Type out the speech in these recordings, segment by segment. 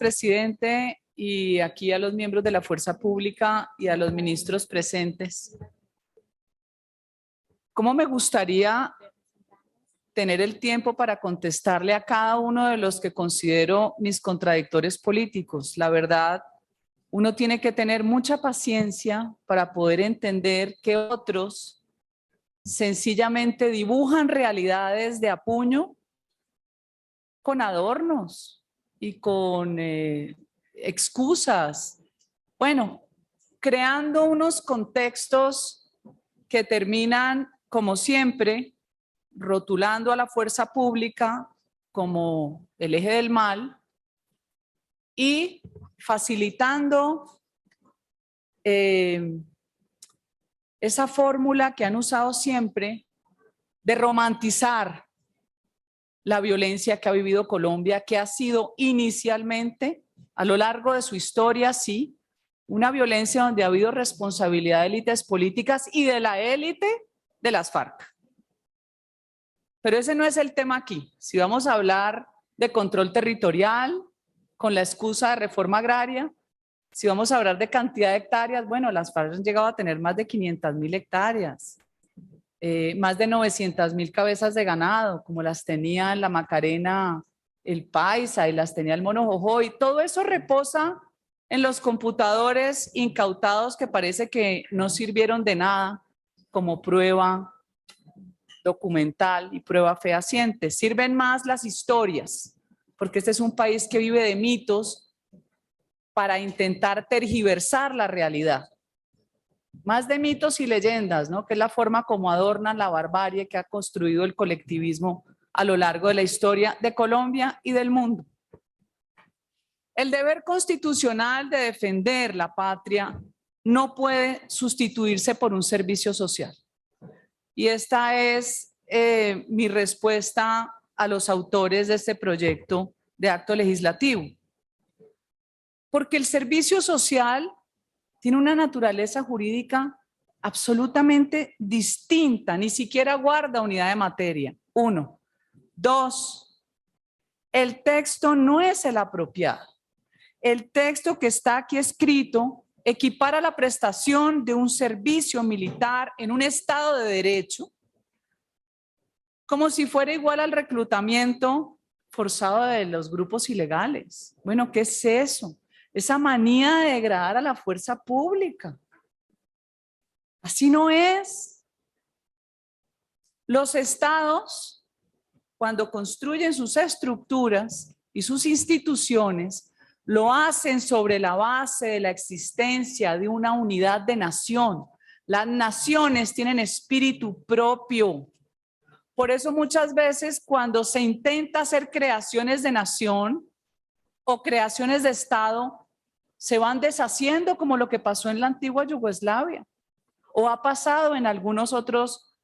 presidente, y aquí a los miembros de la Fuerza Pública y a los ministros presentes. ¿Cómo me gustaría tener el tiempo para contestarle a cada uno de los que considero mis contradictores políticos? La verdad, uno tiene que tener mucha paciencia para poder entender que otros sencillamente dibujan realidades de a puño con adornos y con excusas. Bueno, creando unos contextos que terminan, como siempre, rotulando a la fuerza pública como el eje del mal y facilitando esa fórmula que han usado siempre de romantizar la violencia que ha vivido Colombia, que ha sido inicialmente, a lo largo de su historia, sí, una violencia donde ha habido responsabilidad de élites políticas y de la élite de las FARC. Pero ese no es el tema aquí. Si vamos a hablar de control territorial, con la excusa de reforma agraria, si vamos a hablar de cantidad de hectáreas, bueno, las FARC han llegado a tener más de 500.000 hectáreas. Más de 900.000 cabezas de ganado, como las tenía en la Macarena el Paisa y las tenía el Mono Jojoy. Todo eso reposa en los computadores incautados que parece que no sirvieron de nada como prueba documental y prueba fehaciente. Sirven más las historias, porque este es un país que vive de mitos para intentar tergiversar la realidad. Más de mitos y leyendas, ¿no? Que es la forma como adornan la barbarie que ha construido el colectivismo a lo largo de la historia de Colombia y del mundo. El deber constitucional de defender la patria no puede sustituirse por un servicio social. Y esta es mi respuesta a los autores de este proyecto de acto legislativo. Porque el servicio social tiene una naturaleza jurídica absolutamente distinta, ni siquiera guarda unidad de materia. 1. 2. El texto no es el apropiado. El texto que está aquí escrito equipara la prestación de un servicio militar en un Estado de Derecho como si fuera igual al reclutamiento forzado de los grupos ilegales. Bueno, ¿qué es eso? Esa manía de degradar a la fuerza pública. Así no es. Los estados, cuando construyen sus estructuras y sus instituciones, lo hacen sobre la base de la existencia de una unidad de nación. Las naciones tienen espíritu propio. Por eso muchas veces cuando se intenta hacer creaciones de nación o creaciones de estado, se van deshaciendo como lo que pasó en la antigua Yugoslavia o ha pasado en algunos otros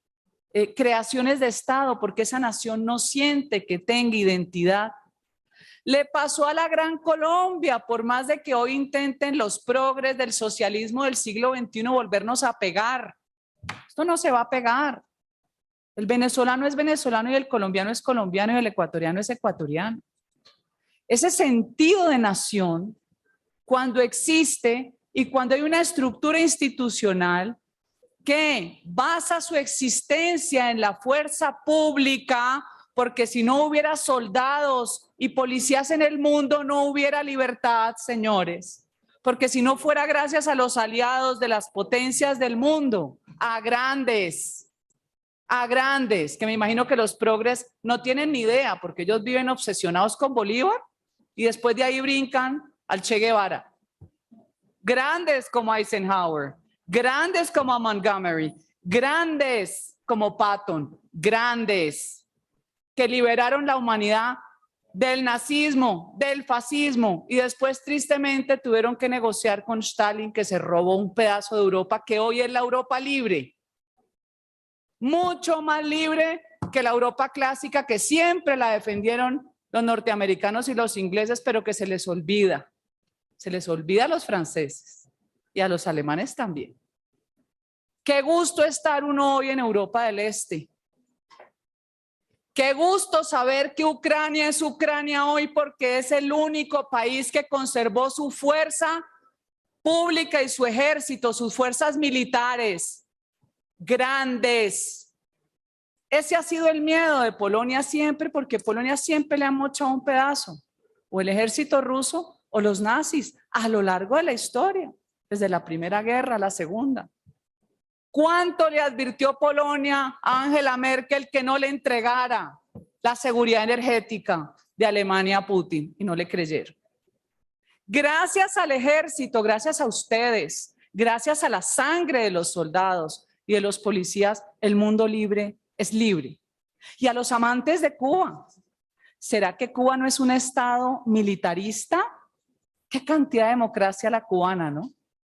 creaciones de estado porque esa nación no siente que tenga identidad. Le pasó a la Gran Colombia, por más de que hoy intenten los progres del socialismo del siglo XXI volvernos a pegar. Esto no se va a pegar. El venezolano es venezolano y el colombiano es colombiano y el ecuatoriano es ecuatoriano. Ese sentido de nación, cuando existe y cuando hay una estructura institucional que basa su existencia en la fuerza pública, porque si no hubiera soldados y policías en el mundo, no hubiera libertad, señores. Porque si no fuera gracias a los aliados de las potencias del mundo, a grandes, que me imagino que los progres no tienen ni idea, porque ellos viven obsesionados con Bolívar y después de ahí brincan al Che Guevara. Grandes como Eisenhower, grandes como Montgomery, grandes como Patton, grandes que liberaron la humanidad del nazismo, del fascismo y después tristemente tuvieron que negociar con Stalin, que se robó un pedazo de Europa que hoy es la Europa libre. Mucho más libre que la Europa clásica que siempre la defendieron los norteamericanos y los ingleses, pero que se les olvida. Se les olvida a los franceses y a los alemanes también. Qué gusto estar uno hoy en Europa del Este. Qué gusto saber que Ucrania es Ucrania hoy porque es el único país que conservó su fuerza pública y su ejército, sus fuerzas militares grandes. Ese ha sido el miedo de Polonia siempre, porque Polonia siempre le han mochado un pedazo, o el ejército ruso o los nazis, a lo largo de la historia, desde la Primera Guerra a la Segunda. ¿Cuánto le advirtió Polonia a Angela Merkel que no le entregara la seguridad energética de Alemania a Putin? Y no le creyeron. Gracias al ejército, gracias a ustedes, gracias a la sangre de los soldados y de los policías, el mundo libre es libre. Y a los amantes de Cuba, ¿será que Cuba no es un estado militarista? Qué cantidad de democracia la cubana, ¿no?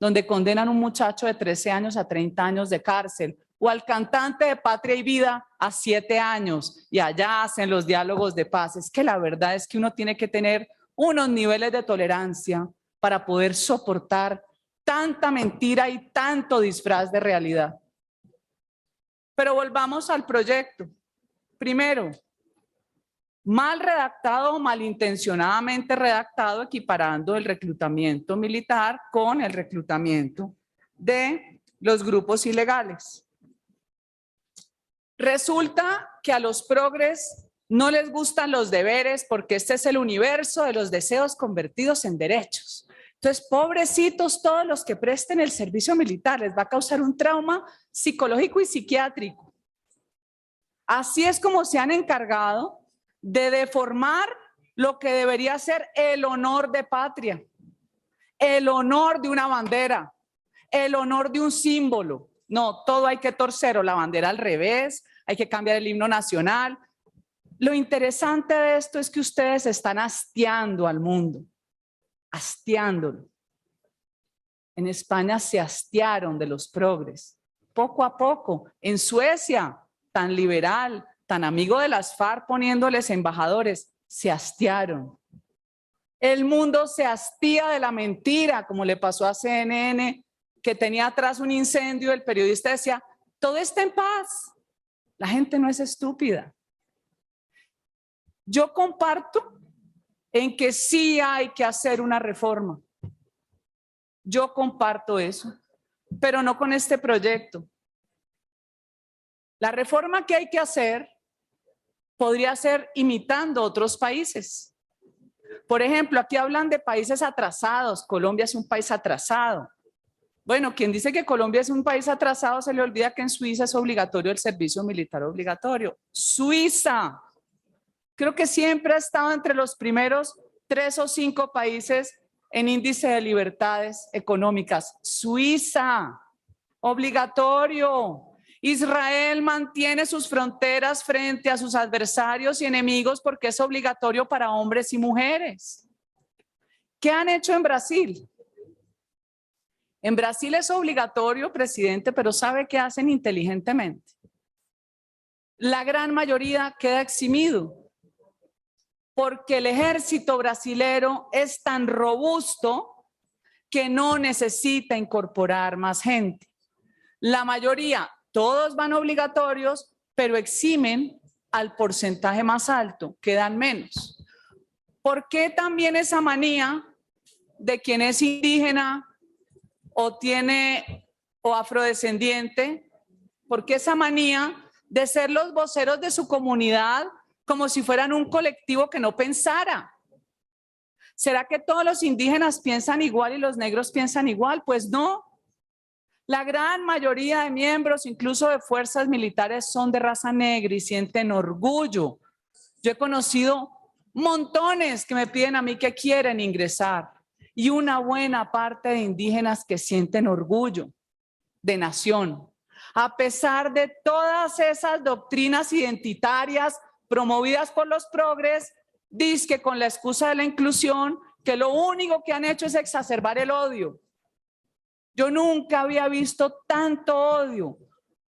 Donde condenan a un muchacho de 13 años a 30 años de cárcel, o al cantante de Patria y Vida a 7 años, y allá hacen los diálogos de paz. Es que la verdad es que uno tiene que tener unos niveles de tolerancia para poder soportar tanta mentira y tanto disfraz de realidad. Pero volvamos al proyecto. Primero, mal redactado o malintencionadamente redactado, equiparando el reclutamiento militar con el reclutamiento de los grupos ilegales. Resulta que a los progres no les gustan los deberes porque este es el universo de los deseos convertidos en derechos. Entonces, pobrecitos todos los que presten el servicio militar, les va a causar un trauma psicológico y psiquiátrico. Así es como se han encargado de deformar lo que debería ser el honor de patria, el honor de una bandera, el honor de un símbolo. No, todo hay que torcer, o la bandera al revés, hay que cambiar el himno nacional. Lo interesante de esto es que ustedes están hastiando al mundo, hastiándolo. En España se hastiaron de los progres, poco a poco. En Suecia, tan liberal, tan amigo de las FARC poniéndoles embajadores, se hastiaron. El mundo se hastía de la mentira, como le pasó a CNN, que tenía atrás un incendio, el periodista decía, todo está en paz. La gente no es estúpida. Yo comparto en que sí hay que hacer una reforma. Yo comparto eso, pero no con este proyecto. La reforma que hay que hacer podría ser imitando otros países. Por ejemplo, aquí hablan de países atrasados. Colombia es un país atrasado. Bueno, quien dice que Colombia es un país atrasado se le olvida que en Suiza es obligatorio el servicio militar obligatorio. Suiza. Creo que siempre ha estado entre los primeros 3 o 5 países en índice de libertades económicas. Suiza, obligatorio. Israel mantiene sus fronteras frente a sus adversarios y enemigos porque es obligatorio para hombres y mujeres. ¿Qué han hecho en Brasil? En Brasil es obligatorio, presidente, pero ¿sabe qué hacen inteligentemente? La gran mayoría queda eximido porque el ejército brasilero es tan robusto que no necesita incorporar más gente. La mayoría, todos van obligatorios, pero eximen al porcentaje más alto, quedan menos. ¿Por qué también esa manía de quien es indígena o afrodescendiente? ¿Por qué esa manía de ser los voceros de su comunidad como si fueran un colectivo que no pensara? ¿Será que todos los indígenas piensan igual y los negros piensan igual? Pues no. La gran mayoría de miembros, incluso de fuerzas militares, son de raza negra y sienten orgullo. Yo he conocido montones que me piden a mí que quieren ingresar y una buena parte de indígenas que sienten orgullo de nación. A pesar de todas esas doctrinas identitarias promovidas por los progres, dizque con la excusa de la inclusión, que lo único que han hecho es exacerbar el odio. Yo nunca había visto tanto odio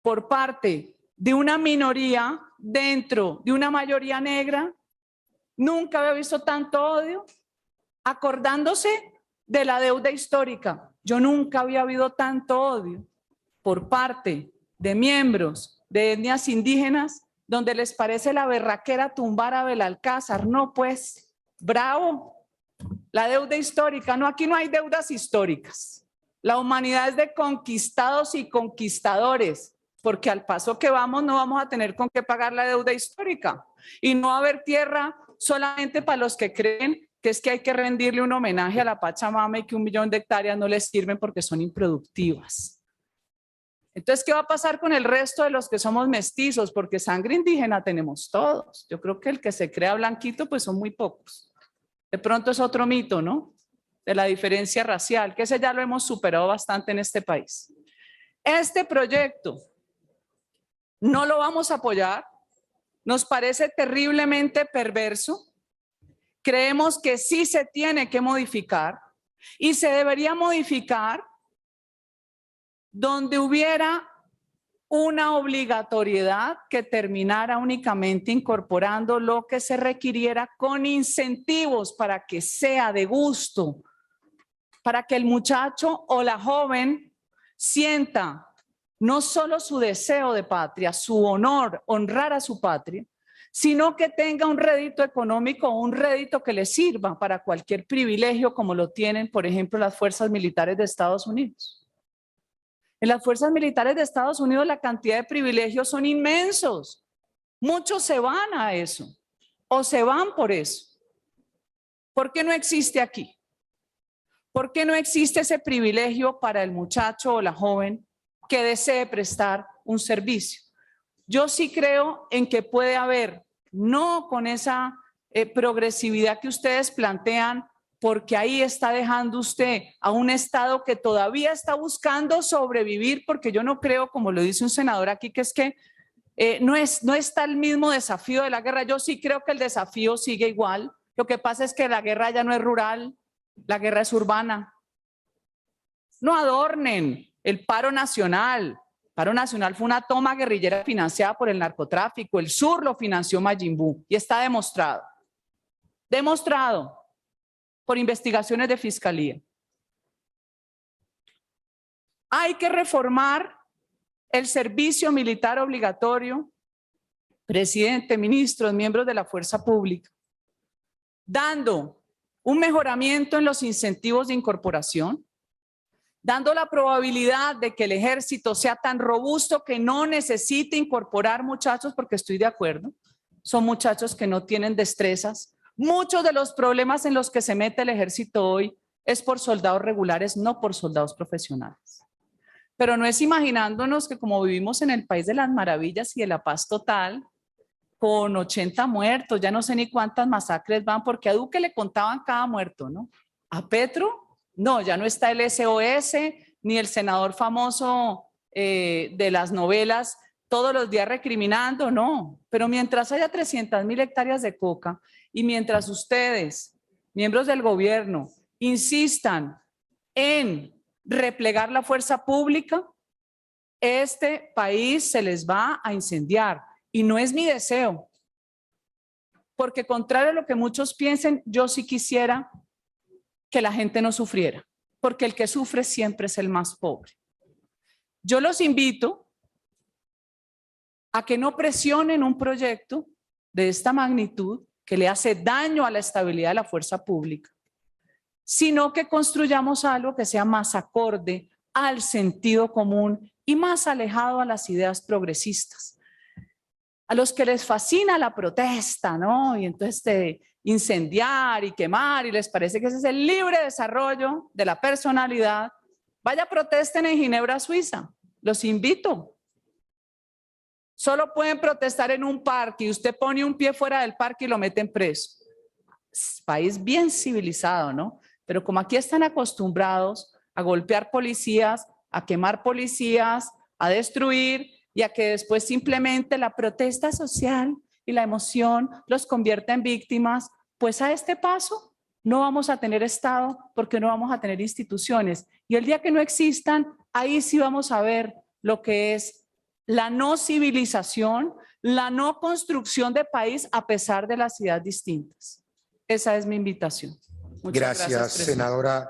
por parte de una minoría dentro de una mayoría negra. Nunca había visto tanto odio acordándose de la deuda histórica. Yo nunca había habido tanto odio por parte de miembros de etnias indígenas donde les parece la berraquera tumbar a Belalcázar. No, pues, bravo. La deuda histórica, no, aquí no hay deudas históricas. La humanidad es de conquistados y conquistadores, porque al paso que vamos no vamos a tener con qué pagar la deuda histórica. Y no va a haber tierra solamente para los que creen que es que hay que rendirle un homenaje a la Pachamama y que 1 millón de hectáreas no les sirven porque son improductivas. Entonces, ¿qué va a pasar con el resto de los que somos mestizos? Porque sangre indígena tenemos todos. Yo creo que el que se crea blanquito, pues son muy pocos. De pronto es otro mito, ¿no? De la diferencia racial, que ese ya lo hemos superado bastante en este país. Este proyecto no lo vamos a apoyar. Nos parece terriblemente perverso. Creemos que sí se tiene que modificar y se debería modificar donde hubiera una obligatoriedad que terminara únicamente incorporando lo que se requiriera con incentivos para que sea de gusto, para que el muchacho o la joven sienta no solo su deseo de patria, su honor, honrar a su patria, sino que tenga un rédito económico o un rédito que le sirva para cualquier privilegio como lo tienen, por ejemplo, las fuerzas militares de Estados Unidos. En las fuerzas militares de Estados Unidos la cantidad de privilegios son inmensos. Muchos se van a eso o se van por eso. ¿Por qué no existe aquí? ¿Por qué no existe ese privilegio para el muchacho o la joven que desee prestar un servicio? Yo sí creo en que puede haber, no con esa progresividad que ustedes plantean, porque ahí está dejando usted a un Estado que todavía está buscando sobrevivir, porque yo no creo, como lo dice un senador aquí, que es que no está el mismo desafío de la guerra. Yo sí creo que el desafío sigue igual. Lo que pasa es que la guerra ya no es rural, la guerra es urbana. No adornen el paro nacional. El paro nacional fue una toma guerrillera financiada por el narcotráfico. El sur lo financió Majin Buu y está demostrado. Demostrado por investigaciones de fiscalía. Hay que reformar el servicio militar obligatorio, presidente, ministros, miembros de la fuerza pública, dando un mejoramiento en los incentivos de incorporación, dando la probabilidad de que el ejército sea tan robusto que no necesite incorporar muchachos, porque estoy de acuerdo, son muchachos que no tienen destrezas. Muchos de los problemas en los que se mete el ejército hoy es por soldados regulares, no por soldados profesionales. Pero no es imaginándonos que como vivimos en el país de las maravillas y de la paz total, con 80 muertos, ya no sé ni cuántas masacres van, porque a Duque le contaban cada muerto, ¿no? A Petro, no, ya no está el SOS, ni el senador famoso de las novelas, todos los días recriminando, no. Pero mientras haya 300.000 hectáreas de coca y mientras ustedes, miembros del gobierno, insistan en replegar la fuerza pública, este país se les va a incendiar. Y no es mi deseo, porque contrario a lo que muchos piensen, yo sí quisiera que la gente no sufriera, porque el que sufre siempre es el más pobre. Yo los invito a que no presionen un proyecto de esta magnitud que le hace daño a la estabilidad de la fuerza pública, sino que construyamos algo que sea más acorde al sentido común y más alejado a las ideas progresistas. A los que les fascina la protesta, ¿no? Y entonces incendiar y quemar y les parece que ese es el libre desarrollo de la personalidad, vaya, protesten en Ginebra, Suiza. Los invito. Solo pueden protestar en un parque y usted pone un pie fuera del parque y lo meten preso. País bien civilizado, ¿no? Pero como aquí están acostumbrados a golpear policías, a quemar policías, a destruir, y a que después simplemente la protesta social y la emoción los convierta en víctimas, pues a este paso no vamos a tener Estado porque no vamos a tener instituciones. Y el día que no existan, ahí sí vamos a ver lo que es la no civilización, la no construcción de país a pesar de las ideas distintas. Esa es mi invitación. Muchas gracias, senadora.